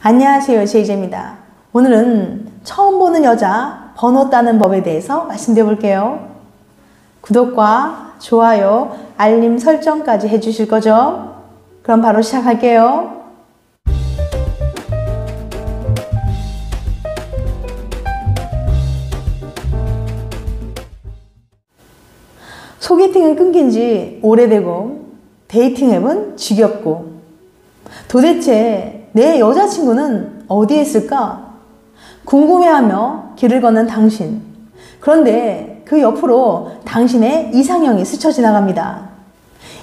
안녕하세요, 제이제입니다. 오늘은 처음 보는 여자 번호 따는 법에 대해서 말씀드려 볼게요. 구독과 좋아요, 알림 설정까지 해주실 거죠? 그럼 바로 시작할게요. 소개팅은 끊긴 지 오래되고 데이팅 앱은 지겹고 도대체 내 여자친구는 어디에 있을까? 궁금해하며 길을 걷는 당신. 그런데 그 옆으로 당신의 이상형이 스쳐 지나갑니다.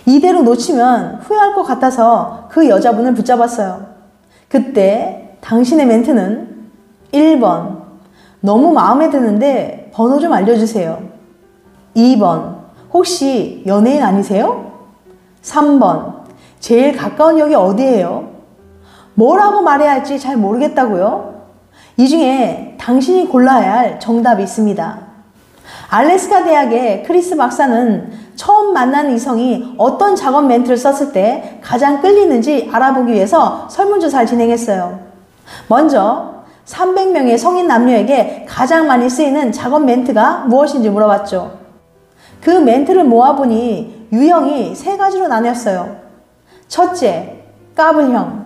이대로 놓치면 후회할 것 같아서 그 여자분을 붙잡았어요. 그때 당신의 멘트는 1번 너무 마음에 드는데 번호 좀 알려주세요. 2번 혹시 연예인 아니세요? 3번 제일 가까운 역이 어디예요? 뭐라고 말해야 할지 잘 모르겠다고요? 이 중에 당신이 골라야 할 정답이 있습니다. 알래스카 대학의 크리스 박사는 처음 만나는 이성이 어떤 작업 멘트를 썼을 때 가장 끌리는지 알아보기 위해서 설문조사를 진행했어요. 먼저 300명의 성인 남녀에게 가장 많이 쓰이는 작업 멘트가 무엇인지 물어봤죠. 그 멘트를 모아보니 유형이 3가지로 나뉘었어요. 첫째, 까불형.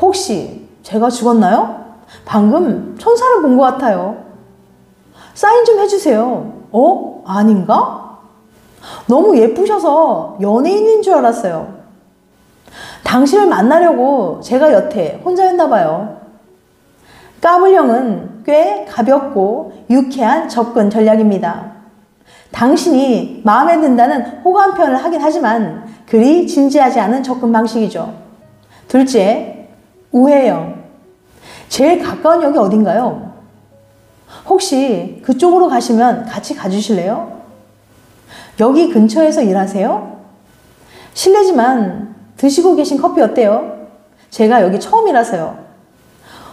혹시 제가 죽었나요? 방금 천사를 본 것 같아요. 사인 좀 해주세요. 아닌가? 너무 예쁘셔서 연예인인 줄 알았어요. 당신을 만나려고 제가 여태 혼자였나 봐요. 까불형은 꽤 가볍고 유쾌한 접근 전략입니다. 당신이 마음에 든다는 호감 표현을 하긴 하지만 그리 진지하지 않은 접근 방식이죠. 둘째, 우회형. 제일 가까운 역이 어딘가요? 혹시 그쪽으로 가시면 같이 가주실래요? 여기 근처에서 일하세요? 실례지만 드시고 계신 커피 어때요? 제가 여기 처음이라서요.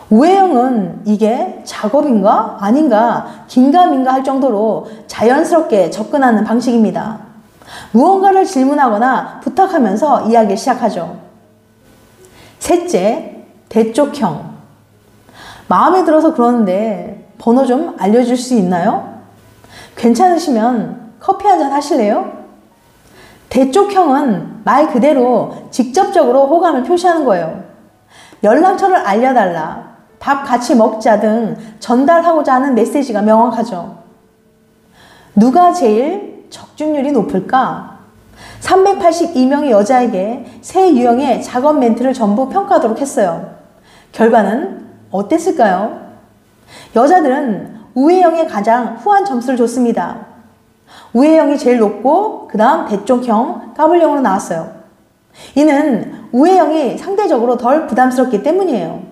우회형은 이게 작업인가 아닌가 긴가민가 할 정도로 자연스럽게 접근하는 방식입니다. 무언가를 질문하거나 부탁하면서 이야기를 시작하죠. 셋째, 대쪽형. 마음에 들어서 그러는데 번호 좀 알려줄 수 있나요? 괜찮으시면 커피 한잔 하실래요? 대쪽형은 말 그대로 직접적으로 호감을 표시하는 거예요. 연락처를 알려달라, 밥 같이 먹자 등 전달하고자 하는 메시지가 명확하죠. 누가 제일 적중률이 높을까? 382명의 여자에게 3유형의 작업 멘트를 전부 평가하도록 했어요. 결과는 어땠을까요? 여자들은 우회형에 가장 후한 점수를 줬습니다. 우회형이 제일 높고 그 다음 대쪽형, 까불형으로 나왔어요. 이는 우회형이 상대적으로 덜 부담스럽기 때문이에요.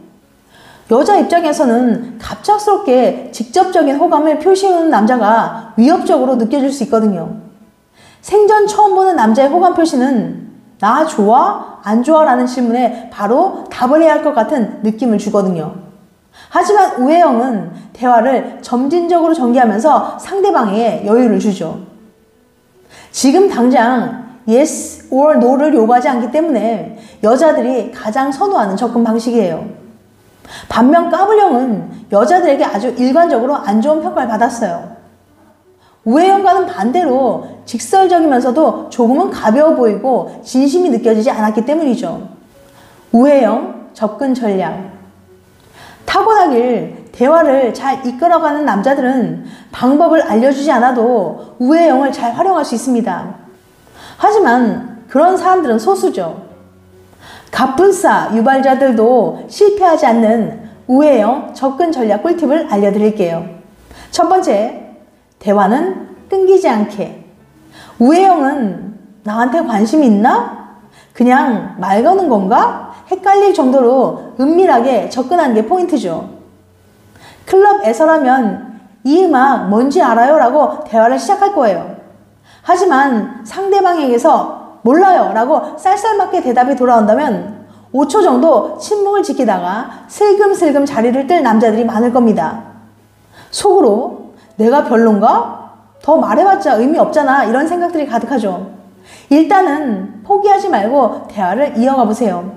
여자 입장에서는 갑작스럽게 직접적인 호감을 표시해오는 남자가 위협적으로 느껴질 수 있거든요. 생전 처음 보는 남자의 호감 표시는 나 좋아? 안 좋아? 라는 질문에 바로 답을 해야 할 것 같은 느낌을 주거든요. 하지만 우회형은 대화를 점진적으로 전개하면서 상대방에게 여유를 주죠. 지금 당장 yes or no를 요구하지 않기 때문에 여자들이 가장 선호하는 접근 방식이에요. 반면 까불형은 여자들에게 아주 일관적으로 안 좋은 평가를 받았어요. 우회형과는 반대로 직설적이면서도 조금은 가벼워 보이고 진심이 느껴지지 않았기 때문이죠. 우회형 접근 전략. 타고나길 대화를 잘 이끌어가는 남자들은 방법을 알려주지 않아도 우회형을 잘 활용할 수 있습니다. 하지만 그런 사람들은 소수죠. 갑분싸 유발자들도 실패하지 않는 우회형 접근 전략 꿀팁을 알려드릴게요. 첫 번째, 대화는 끊기지 않게. 우회형은 나한테 관심이 있나? 그냥 말 거는 건가? 헷갈릴 정도로 은밀하게 접근하는 게 포인트죠. 클럽에서라면 이 음악 뭔지 알아요? 라고 대화를 시작할 거예요. 하지만 상대방에게서 몰라요 라고 쌀쌀맞게 대답이 돌아온다면 5초 정도 침묵을 지키다가 슬금슬금 자리를 뜰 남자들이 많을 겁니다. 속으로 내가 별론가? 더 말해봤자 의미 없잖아 이런 생각들이 가득하죠. 일단은 포기하지 말고 대화를 이어가 보세요.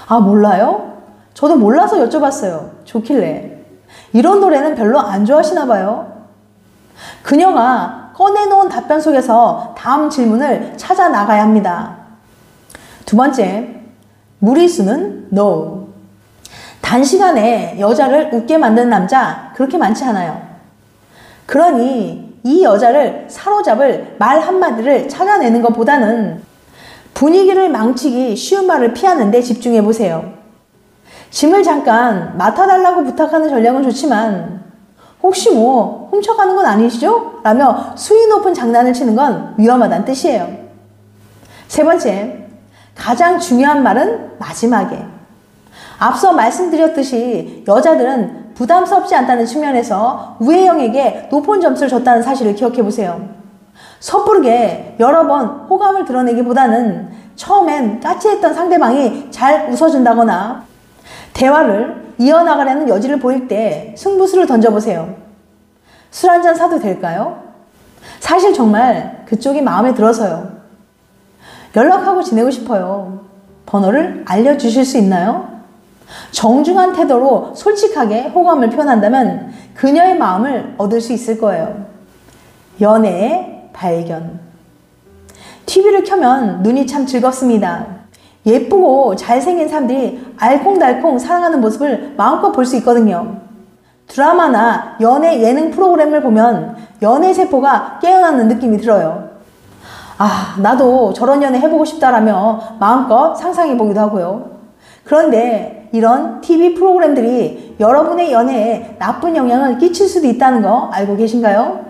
아, 몰라요? 저도 몰라서 여쭤봤어요. 좋길래. 이런 노래는 별로 안 좋아하시나 봐요. 그녀가 꺼내놓은 답변 속에서 다음 질문을 찾아 나가야 합니다. 두 번째, 무리수는 no. 단시간에 여자를 웃게 만드는 남자 그렇게 많지 않아요. 그러니 이 여자를 사로잡을 말 한마디를 찾아내는 것보다는 분위기를 망치기 쉬운 말을 피하는 데 집중해 보세요. 짐을 잠깐 맡아달라고 부탁하는 전략은 좋지만 혹시 뭐 훔쳐가는 건 아니시죠? 라며 수위 높은 장난을 치는 건 위험하다는 뜻이에요. 세 번째, 가장 중요한 말은 마지막에. 앞서 말씀드렸듯이 여자들은 부담스럽지 않다는 측면에서 우혜영에게 높은 점수를 줬다는 사실을 기억해 보세요. 섣부르게 여러 번 호감을 드러내기보다는 처음엔 까칠했던 상대방이 잘 웃어준다거나 대화를 이어나가려는 여지를 보일 때 승부수를 던져보세요. 술 한잔 사도 될까요? 사실 정말 그쪽이 마음에 들어서요. 연락하고 지내고 싶어요. 번호를 알려주실 수 있나요? 정중한 태도로 솔직하게 호감을 표현한다면 그녀의 마음을 얻을 수 있을 거예요. 연애의 발견. TV를 켜면 눈이 참 즐겁습니다. 예쁘고 잘생긴 사람들이 알콩달콩 사랑하는 모습을 마음껏 볼 수 있거든요. 드라마나 연애 예능 프로그램을 보면 연애 세포가 깨어나는 느낌이 들어요. 아, 나도 저런 연애 해보고 싶다라며 마음껏 상상해보기도 하고요. 그런데 이런 TV 프로그램들이 여러분의 연애에 나쁜 영향을 끼칠 수도 있다는 거 알고 계신가요?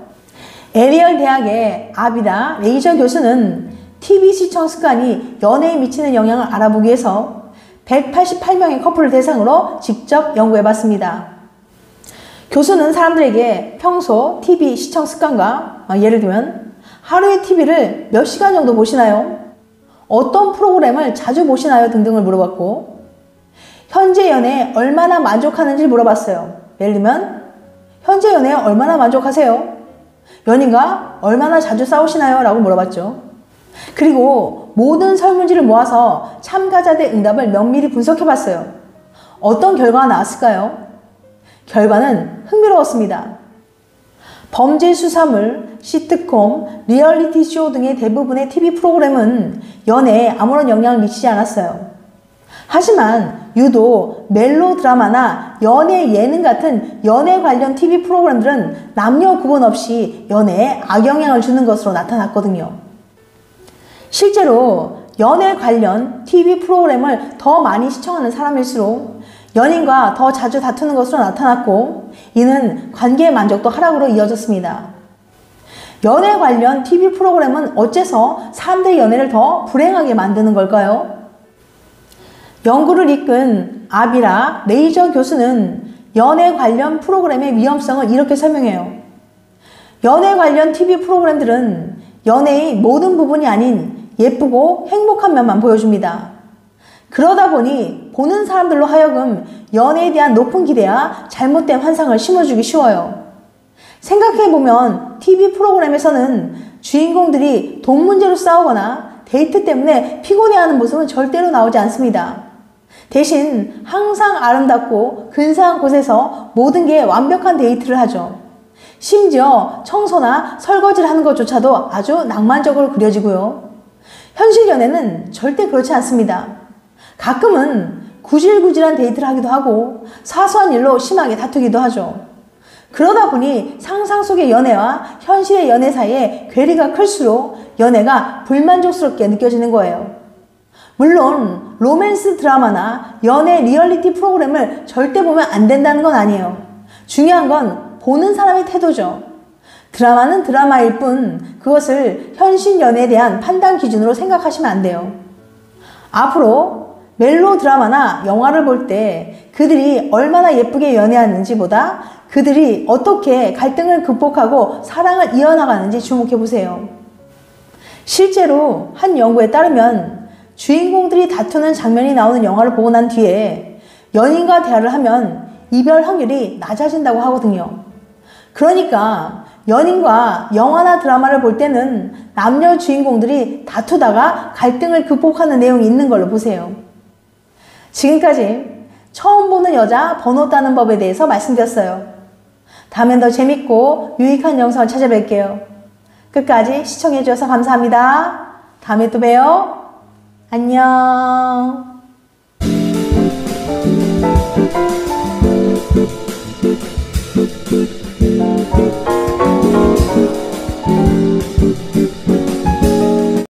에리얼 대학의 아비라 레이저 교수는 TV 시청 습관이 연애에 미치는 영향을 알아보기 위해서 188명의 커플을 대상으로 직접 연구해봤습니다. 교수는 사람들에게 평소 TV 시청 습관과 예를 들면 하루에 TV를 몇 시간 정도 보시나요? 어떤 프로그램을 자주 보시나요? 등등을 물어봤고 현재 연애에 얼마나 만족하는지 물어봤어요. 예를 들면 현재 연애에 얼마나 만족하세요? 연인과 얼마나 자주 싸우시나요? 라고 물어봤죠. 그리고 모든 설문지를 모아서 참가자들의 응답을 면밀히 분석해봤어요. 어떤 결과가 나왔을까요? 결과는 흥미로웠습니다. 범죄 수사물, 시트콤, 리얼리티 쇼 등의 대부분의 TV 프로그램은 연애에 아무런 영향을 미치지 않았어요. 하지만 유독 멜로 드라마나 연애 예능 같은 연애 관련 TV 프로그램들은 남녀 구분 없이 연애에 악영향을 주는 것으로 나타났거든요. 실제로 연애 관련 TV 프로그램을 더 많이 시청하는 사람일수록 연인과 더 자주 다투는 것으로 나타났고 이는 관계의 만족도 하락으로 이어졌습니다. 연애 관련 TV 프로그램은 어째서 사람들의 연애를 더 불행하게 만드는 걸까요? 연구를 이끈 아비라 레이저 교수는 연애 관련 프로그램의 위험성을 이렇게 설명해요. 연애 관련 TV 프로그램들은 연애의 모든 부분이 아닌 예쁘고 행복한 면만 보여줍니다. 그러다 보니 보는 사람들로 하여금 연애에 대한 높은 기대와 잘못된 환상을 심어주기 쉬워요. 생각해보면 TV 프로그램에서는 주인공들이 돈 문제로 싸우거나 데이트 때문에 피곤해하는 모습은 절대로 나오지 않습니다. 대신 항상 아름답고 근사한 곳에서 모든 게 완벽한 데이트를 하죠. 심지어 청소나 설거지를 하는 것조차도 아주 낭만적으로 그려지고요. 현실 연애는 절대 그렇지 않습니다. 가끔은 구질구질한 데이트를 하기도 하고 사소한 일로 심하게 다투기도 하죠. 그러다 보니 상상 속의 연애와 현실의 연애 사이에 괴리가 클수록 연애가 불만족스럽게 느껴지는 거예요. 물론 로맨스 드라마나 연애 리얼리티 프로그램을 절대 보면 안 된다는 건 아니에요. 중요한 건 보는 사람의 태도죠. 드라마는 드라마일 뿐 그것을 현실 연애에 대한 판단 기준으로 생각하시면 안 돼요. 앞으로 멜로 드라마나 영화를 볼 때 그들이 얼마나 예쁘게 연애하는지 보다 그들이 어떻게 갈등을 극복하고 사랑을 이어나가는지 주목해 보세요. 실제로 한 연구에 따르면 주인공들이 다투는 장면이 나오는 영화를 보고 난 뒤에 연인과 대화를 하면 이별 확률이 낮아진다고 하거든요. 그러니까 연인과 영화나 드라마를 볼 때는 남녀 주인공들이 다투다가 갈등을 극복하는 내용이 있는 걸로 보세요. 지금까지 처음 보는 여자 번호 따는 법에 대해서 말씀드렸어요. 다음엔 더 재밌고 유익한 영상을 찾아뵐게요. 끝까지 시청해주셔서 감사합니다. 다음에 또 봬요. 안녕.